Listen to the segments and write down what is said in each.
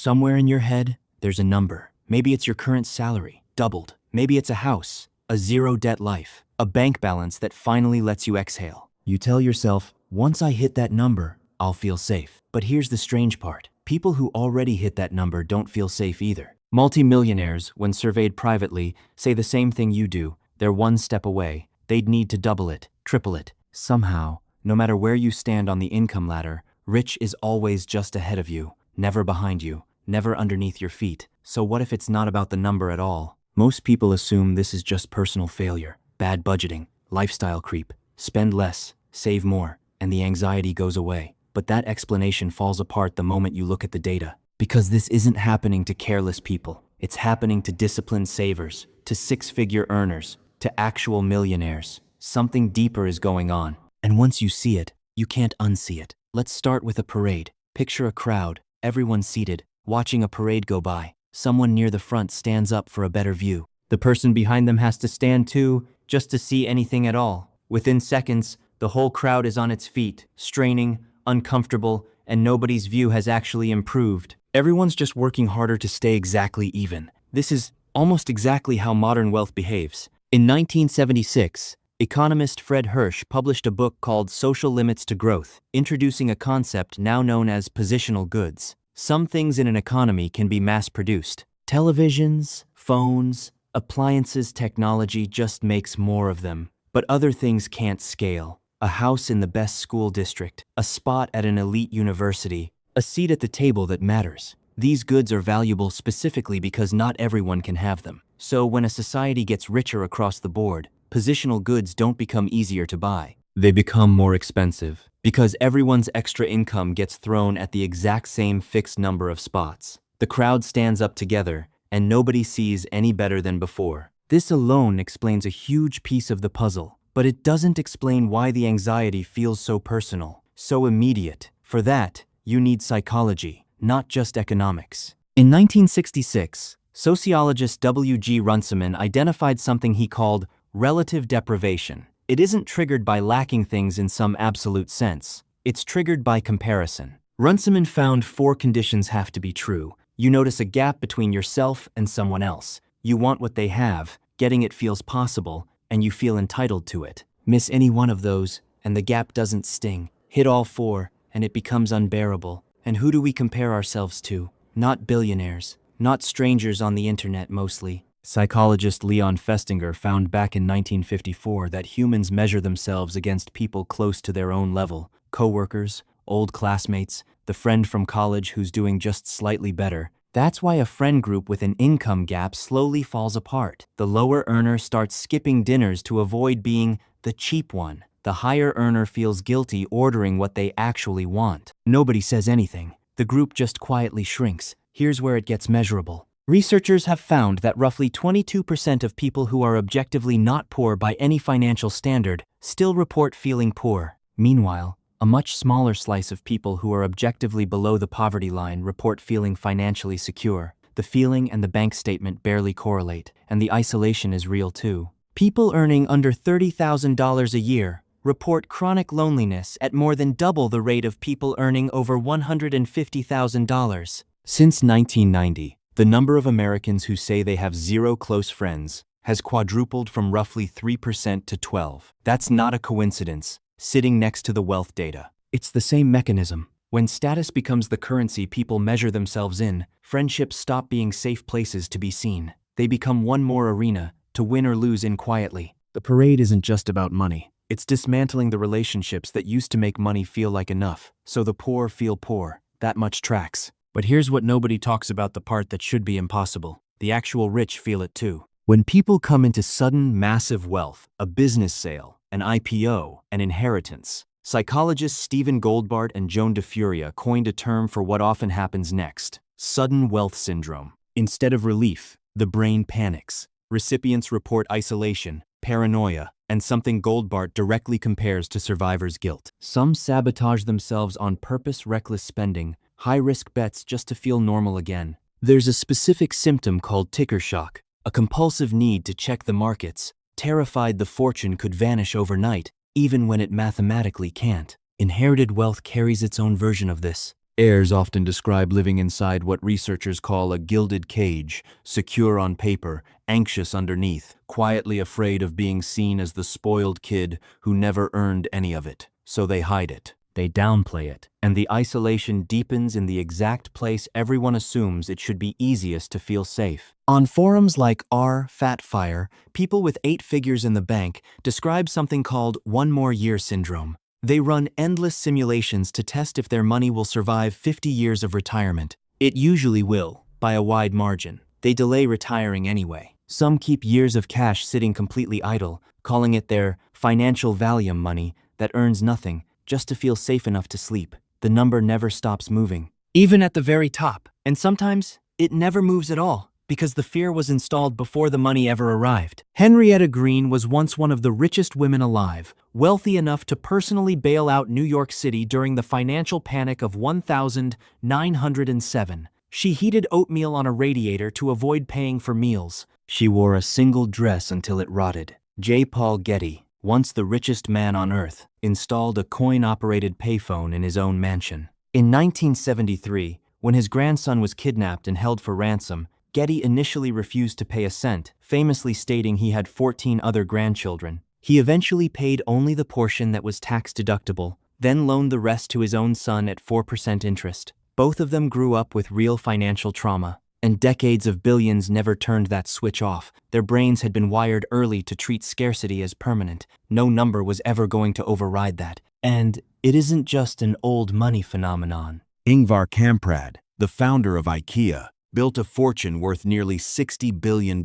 Somewhere in your head, there's a number. Maybe it's your current salary, doubled. Maybe it's a house, a zero-debt life, a bank balance that finally lets you exhale. You tell yourself, once I hit that number, I'll feel safe. But here's the strange part. People who already hit that number don't feel safe either. Multi-millionaires, when surveyed privately, say the same thing you do. They're one step away. They'd need to double it, triple it. Somehow, no matter where you stand on the income ladder, rich is always just ahead of you, never behind you, never underneath your feet. So what if it's not about the number at all? Most people assume this is just personal failure, bad budgeting, lifestyle creep, spend less, save more, and the anxiety goes away. But that explanation falls apart the moment you look at the data. Because this isn't happening to careless people. It's happening to disciplined savers, to six-figure earners, to actual millionaires. Something deeper is going on. And once you see it, you can't unsee it. Let's start with a parade. Picture a crowd, everyone seated, watching a parade go by. Someone near the front stands up for a better view. The person behind them has to stand too, just to see anything at all. Within seconds, the whole crowd is on its feet, straining, uncomfortable, and nobody's view has actually improved. Everyone's just working harder to stay exactly even. This is almost exactly how modern wealth behaves. In 1976, economist Fred Hirsch published a book called Social Limits to Growth, introducing a concept now known as positional goods. Some things in an economy can be mass-produced. Televisions, phones, appliances, technology just makes more of them. But other things can't scale. A house in the best school district, a spot at an elite university, a seat at the table that matters. These goods are valuable specifically because not everyone can have them. So when a society gets richer across the board, positional goods don't become easier to buy. They become more expensive because everyone's extra income gets thrown at the exact same fixed number of spots. The crowd stands up together, and nobody sees any better than before. This alone explains a huge piece of the puzzle, but it doesn't explain why the anxiety feels so personal, so immediate. For that, you need psychology, not just economics. In 1966, sociologist W.G. Runciman identified something he called relative deprivation. It isn't triggered by lacking things in some absolute sense. It's triggered by comparison. Runciman found 4 conditions have to be true. You notice a gap between yourself and someone else. You want what they have, getting it feels possible, and you feel entitled to it. Miss any one of those, and the gap doesn't sting. Hit all 4, and it becomes unbearable. And who do we compare ourselves to? Not billionaires, not strangers on the internet mostly. Psychologist Leon Festinger found back in 1954 that humans measure themselves against people close to their own level, coworkers, old classmates, the friend from college who's doing just slightly better. That's why a friend group with an income gap slowly falls apart. The lower earner starts skipping dinners to avoid being the cheap one. The higher earner feels guilty ordering what they actually want. Nobody says anything. The group just quietly shrinks. Here's where it gets measurable. Researchers have found that roughly 22% of people who are objectively not poor by any financial standard still report feeling poor. Meanwhile, a much smaller slice of people who are objectively below the poverty line report feeling financially secure. The feeling and the bank statement barely correlate, and the isolation is real too. People earning under $30,000 a year report chronic loneliness at more than double the rate of people earning over $150,000. Since 1990, the number of Americans who say they have 0 close friends has quadrupled from roughly 3% to 12%. That's not a coincidence, sitting next to the wealth data. It's the same mechanism. When status becomes the currency people measure themselves in, friendships stop being safe places to be seen. They become one more arena to win or lose in quietly. The parade isn't just about money. It's dismantling the relationships that used to make money feel like enough, so the poor feel poor. That much tracks. But here's what nobody talks about, the part that should be impossible. The actual rich feel it too. When people come into sudden, massive wealth, a business sale, an IPO, an inheritance, psychologists Stephen Goldbart and Joan DeFuria coined a term for what often happens next: sudden wealth syndrome. Instead of relief, the brain panics. Recipients report isolation, paranoia, and something Goldbart directly compares to survivor's guilt. Some sabotage themselves on purpose, reckless spending, high-risk bets just to feel normal again. There's a specific symptom called ticker shock, a compulsive need to check the markets, terrified the fortune could vanish overnight, even when it mathematically can't. Inherited wealth carries its own version of this. Heirs often describe living inside what researchers call a gilded cage, secure on paper, anxious underneath, quietly afraid of being seen as the spoiled kid who never earned any of it. So they hide it. They downplay it. And the isolation deepens in the exact place everyone assumes it should be easiest to feel safe. On forums like r/Fatfire, people with 8 figures in the bank describe something called one more year syndrome. They run endless simulations to test if their money will survive 50 years of retirement. It usually will, by a wide margin. They delay retiring anyway. Some keep years of cash sitting completely idle, calling it their financial Valium money that earns nothing, just to feel safe enough to sleep. The number never stops moving, even at the very top. And sometimes, it never moves at all, because the fear was installed before the money ever arrived. Henrietta Green was once one of the richest women alive, wealthy enough to personally bail out New York City during the financial panic of 1907. She heated oatmeal on a radiator to avoid paying for meals. She wore a single dress until it rotted. J. Paul Getty, once the richest man on earth, installed a coin-operated payphone in his own mansion. In 1973, when his grandson was kidnapped and held for ransom, Getty initially refused to pay a cent, famously stating he had 14 other grandchildren. He eventually paid only the portion that was tax-deductible, then loaned the rest to his own son at 4% interest. Both of them grew up with real financial trauma, and decades of billions never turned that switch off. Their brains had been wired early to treat scarcity as permanent. No number was ever going to override that. And it isn't just an old money phenomenon. Ingvar Kamprad, the founder of IKEA, built a fortune worth nearly $60 billion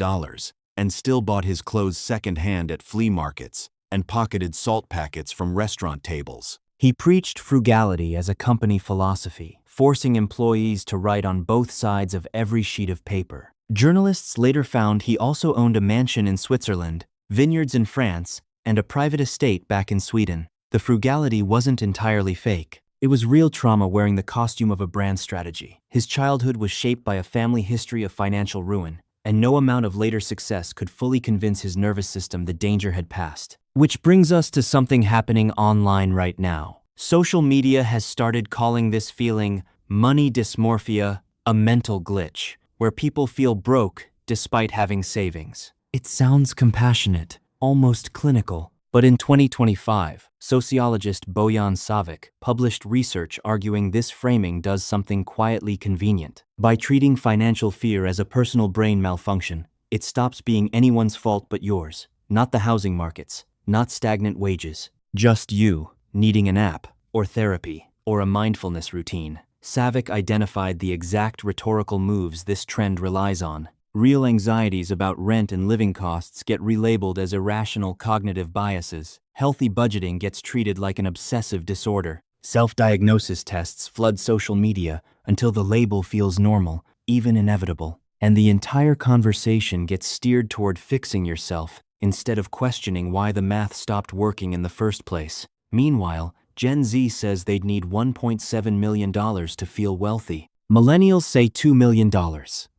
and still bought his clothes second-hand at flea markets and pocketed salt packets from restaurant tables. He preached frugality as a company philosophy, forcing employees to write on both sides of every sheet of paper. Journalists later found he also owned a mansion in Switzerland, vineyards in France, and a private estate back in Sweden. The frugality wasn't entirely fake. It was real trauma wearing the costume of a brand strategy. His childhood was shaped by a family history of financial ruin, and no amount of later success could fully convince his nervous system the danger had passed. Which brings us to something happening online right now. Social media has started calling this feeling money dysmorphia a mental glitch, where people feel broke despite having savings. It sounds compassionate, almost clinical. But in 2025, sociologist Bojan Savic published research arguing this framing does something quietly convenient. By treating financial fear as a personal brain malfunction, it stops being anyone's fault but yours. Not the housing markets, not stagnant wages, just you needing an app, or therapy, or a mindfulness routine. Savic identified the exact rhetorical moves this trend relies on. Real anxieties about rent and living costs get relabeled as irrational cognitive biases. Healthy budgeting gets treated like an obsessive disorder. Self-diagnosis tests flood social media until the label feels normal, even inevitable. And the entire conversation gets steered toward fixing yourself instead of questioning why the math stopped working in the first place. Meanwhile, Gen Z says they'd need $1.7 million to feel wealthy. Millennials say $2 million.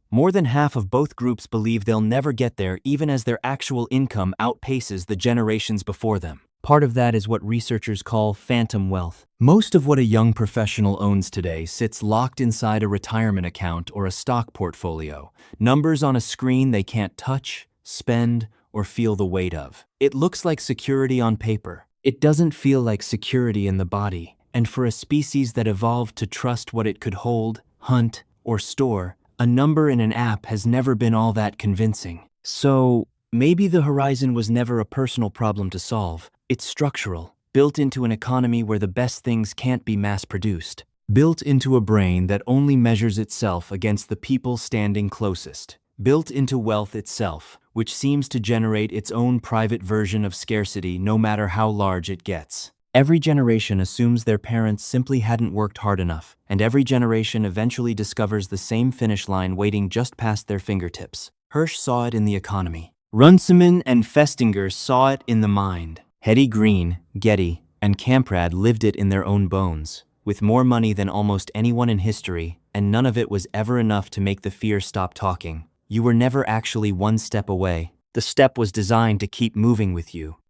More than half of both groups believe they'll never get there even as their actual income outpaces the generations before them. Part of that is what researchers call phantom wealth. Most of what a young professional owns today sits locked inside a retirement account or a stock portfolio. Numbers on a screen they can't touch, spend, or feel the weight of. It looks like security on paper. It doesn't feel like security in the body. And for a species that evolved to trust what it could hold, hunt, or store, a number in an app has never been all that convincing. So, maybe the horizon was never a personal problem to solve. It's structural, built into an economy where the best things can't be mass-produced. Built into a brain that only measures itself against the people standing closest. Built into wealth itself, which seems to generate its own private version of scarcity no matter how large it gets. Every generation assumes their parents simply hadn't worked hard enough, and every generation eventually discovers the same finish line waiting just past their fingertips. Hirsch saw it in the economy. Runciman and Festinger saw it in the mind. Hetty Green, Getty, and Kamprad lived it in their own bones, with more money than almost anyone in history, and none of it was ever enough to make the fear stop talking. You were never actually one step away. The step was designed to keep moving with you.